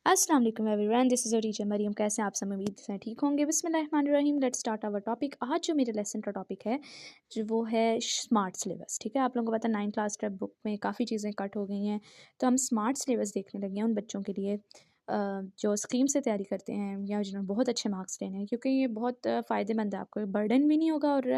अस्सलाम वालेकुम everyone, this is your teacher Mariam. कैसे हैं आप सब? उम्मीद से ठीक होंगे। बिस्मिल्लाहिर्रहमानिर्रहीम। Let's start our topic. आज जो मेरे लेसन का टॉपिक है जो वो है स्मार्ट सिलेबस। ठीक है, आप लोगों को पता है 9th क्लास टेक्स्ट बुक में काफ़ी चीज़ें कट हो गई हैं, तो हम स्मार्ट सिलेबस देखने लगे हैं उन बच्चों के लिए जो स्कीम से तैयारी करते हैं या जिन्होंने बहुत अच्छे मार्क्स लेने हैं, क्योंकि ये बहुत फ़ायदेमंद है। आपको बर्डन भी नहीं होगा और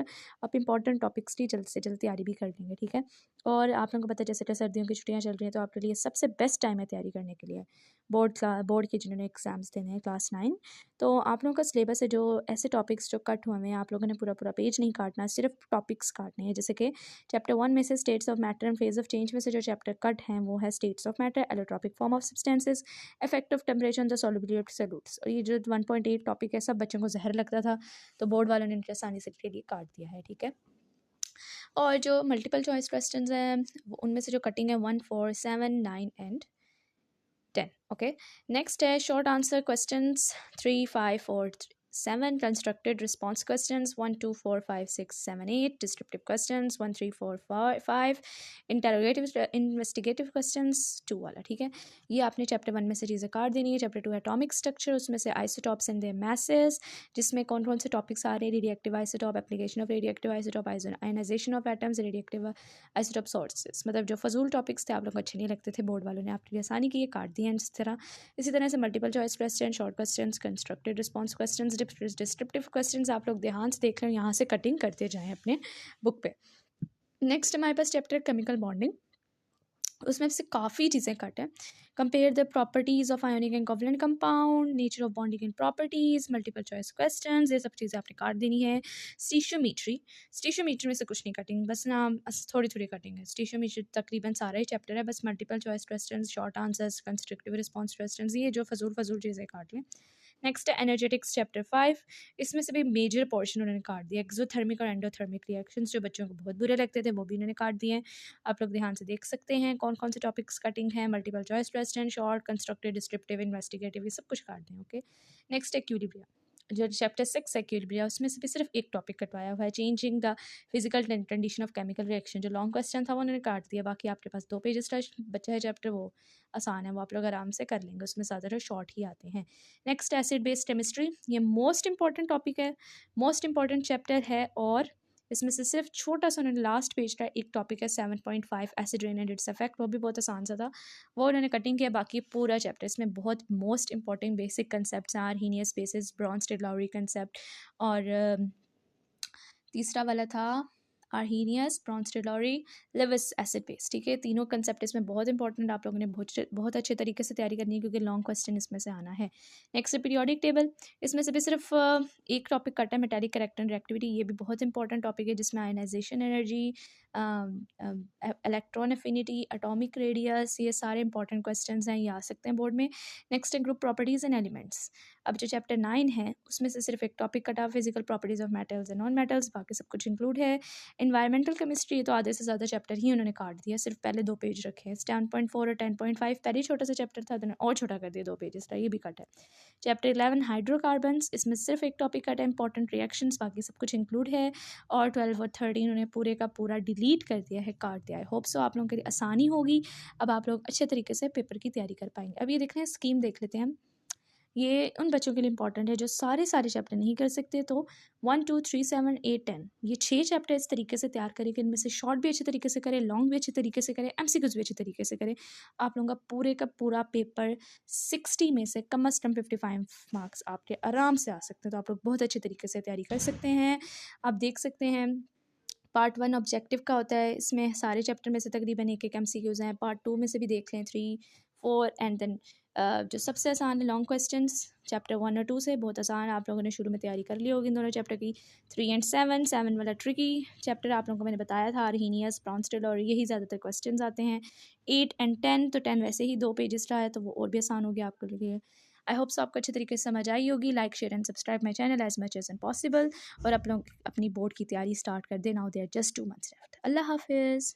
आप इंपॉर्टेंट टॉपिक्स की जल्द से जल्द तैयारी भी कर लेंगे। ठीक है, और आप लोगों को पता है जैसे कि सर्दियों की छुट्टियाँ चल रही हैं, तो आपके लिए सबसे बेस्ट टाइम है तैयारी करने के लिए। बोर्ड के जिन्होंने एग्ज़ाम्स देने हैं क्लास 9, तो आप लोगों का सिलेबस है जो ऐसे टॉपिक्स जो कट हुए हैं, आप लोगों ने पूरा पूरा पेज नहीं काटना, सिर्फ टॉपिक्स काटने हैं। जैसे कि चैप्टर 1 में से states of matter and phase of change में से जो चैप्टर कट हैं वो है states of matter, allotropic form of substances, effect of temperature on the solubility of solutes. और ये जो 1.8 टॉपिक है सब बच्चों को जहर लगता था, तो बोर्ड वालों ने इनके आसानी से के लिए काट दिया है। ठीक है, और जो मल्टीपल चॉइस क्वेश्चंस हैं उनमें से जो कटिंग है 1, 4, 7, 9 एंड 10. Okay, next है short answer questions 3, 5, 4, 7, constructed response questions 1, 2, 4, 5, 6, 7, 8, descriptive questions 1, 3, 4, 5, interrogative investigative questions 2 वाला। ठीक है, ये आपने चैप्टर 1 में से चीज़ें काट देनी है। चैप्टर 2 एटॉमिक स्ट्रक्चर, उसमें से आइसोटॉप्स एंड देयर मैसेस, जिसमें कौन कौन से टॉपिक्स आ रहे हैं, radioactive isotope, application of radioactive isotope, ionization of atoms, radioactive isotope sources. मतलब जो फजूल टॉपिक्स थे आप लोग को अच्छे नहीं लगते थे, बोर्ड वालों ने आपके लिए आसानी की ये काट दिए हैं इसी तरह से multiple choice question, short questions, constructed response questions, descriptive questions आप लोग ध्यान से देख लें, यहाँ से कटिंग करते जाएं अपने बुक पे। नेक्स्ट हमारे पास चैप्टर केमिकल बॉन्डिंग, उसमें से काफ़ी चीज़ें कट हैं। Compare the properties of ionic and covalent compound, nature of bonding and properties, multiple choice questions, ये सब चीज़ें आपने काट देनी है। स्टीशियोमीट्री में से कुछ नहीं कटिंग, बस ना थोड़ी थोड़ी कटिंग है। स्टीशियोमीट्री तकरीबन सारा ही चैप्टर है, बस multiple choice questions, short answers, constructive response questions, ये जो फजूल चीज़ें काट लें। नेक्स्ट है एनर्जेटिक्स चैप्टर 5, इसमें से भी मेजर पोर्शन उन्होंने काट दिया। एक्सोथर्मिक और एंडोथर्मिक रिएक्शंस जो बच्चों को बहुत बुरे लगते थे वो भी उन्होंने काट दिए हैं। आप लोग ध्यान से देख सकते हैं कौन कौन से टॉपिक्स कटिंग है। Multiple choice question, short, constructed, descriptive, investigative, ये सब कुछ काट दें। ओके, नेक्स्ट है क्यूलिब्रिया, जो चैप्टर 6 है क्यूलिब्रिया, उसमें से भी सिर्फ एक टॉपिक कटवाया हुआ है, changing the physical condition of chemical reaction. जो लॉन्ग क्वेश्चन था वो उन्होंने काट दिया। बाकी आपके पास 2 पेजेस का बचा है चैप्टर, वो आसान है, वो आप लोग आराम से कर लेंगे, उसमें ज़्यादातर शॉर्ट ही आते हैं। नेक्स्ट एसिड बेस्ड केमिस्ट्री, ये मोस्ट इंपॉर्टेंट टॉपिक है, मोस्ट इंपॉर्टेंट चैप्टर है, और इसमें से सिर्फ छोटा सा उन्होंने लास्ट पेज का एक टॉपिक है 7.5 acid rain and its effect, वो भी बहुत आसान सा था, वो उन्होंने कटिंग किया। बाकी पूरा चैप्टर इसमें बहुत मोस्ट इंपॉर्टेंट बेसिक कंसेप्ट हैं, आर्हीनियस बेसिस, ब्रॉन्स्टेड-लाउरी कंसेप्ट, और तीसरा वाला था Arrhenius, Brønsted-Lowry, Lewis acid base. ठीक है, तीनों कंसेप्ट इसमें बहुत इंपॉर्टेंट, आप लोगों ने बहुत अच्छे तरीके से तैयारी करनी है, क्योंकि लॉन्ग क्वेश्चन इसमें से आना है। नेक्स्ट पीरियोडिक टेबल, इसमें से भी सिर्फ एक टॉपिक कटा है, मेटालिक करेक्टर एंड रिएक्टिविटी, ये भी बहुत इंपॉर्टेंट टॉपिक है, जिसमें ionization energy, electron affinity, atomic radius, ये सारे इंपॉर्टेंट क्वेश्चन हैं, ये आ सकते हैं बोर्ड में। नेक्स्ट है ग्रुप प्रॉपर्टीज़ एंड एलिमेंट्स। अब जो चैप्टर 9 है उसमें से सिर्फ एक टॉपिक कटा, physical properties of metals and non metals, बाकी सब कुछ इंक्लूड है। एनवायरमेंटल केमिस्ट्री, तो आधे से ज़्यादा चैप्टर ही उन्होंने काट दिया, सिर्फ पहले 2 पेज रखे हैं। 10.4 और 10.5 पहले ही छोटा सा चैप्टर था, तो और छोटा कर दिया 2 पेजेस का, ये भी कट है। चैप्टर 11 हाइड्रोकार्बन्स, इसमें सिर्फ एक टॉपिक कट है, इंपॉर्टेंट रिएक्शंस, बाकी सब कुछ इंक्लूड है। और 12 और 13 उन्होंने पूरे का पूरा डिलीट कर दिया है, काट दिया है। होप सो आप लोगों के लिए आसानी होगी, अब आप लोग अच्छे तरीके से पेपर की तैयारी कर पाएंगे। अब ये देख रहे हैं स्कीम देख लेते हैं हम, ये उन बच्चों के लिए इंपॉर्टेंट है जो सारे चैप्टर नहीं कर सकते। तो 1, 2, 3, 7, 8, 10 ये 6 चैप्टर इस तरीके से तैयार करें कि इनमें से शॉर्ट भी अच्छे तरीके से करें, लॉन्ग भी अच्छे तरीके से करें, एमसीक्यूज भी अच्छे तरीके से करें। आप लोगों का पूरा पेपर 60 में से कम अज़ कम 55 मार्क्स आपके आराम से आ सकते हैं। तो आप लोग बहुत अच्छे तरीके से तैयारी कर सकते हैं। आप देख सकते हैं पार्ट 1 ऑब्जेक्टिव का होता है, इसमें सारे चैप्टर में से तकरीबन एक एक एमसीक्यूज़ हैं। पार्ट 2 में से भी देख लें 3, 4 एंड देन जो सबसे आसान है लॉन्ग क्वेश्चंस चैप्टर 1 और 2 से, बहुत आसान, आप लोगों ने शुरू में तैयारी कर ली होगी इन दोनों चैप्टर की। 3 एंड 7 वाला ट्रिकी चैप्टर आप लोगों को मैंने बताया था, आर्हीनियस, ब्रॉन्स्टेड, और यही ज़्यादातर क्वेश्चंस आते हैं। 8 एंड 10, तो 10 वैसे ही 2 पेजेस का है, तो वो और भी आसान हो गया आपके लिए। आई होप सो आपको अच्छे तरीके से समझ आई होगी। Like, share and subscribe my channel as much as possible, और आप लोग अपनी बोर्ड की तैयारी स्टार्ट कर दें। Now there just 2 months left. अल्लाह हाफिज़।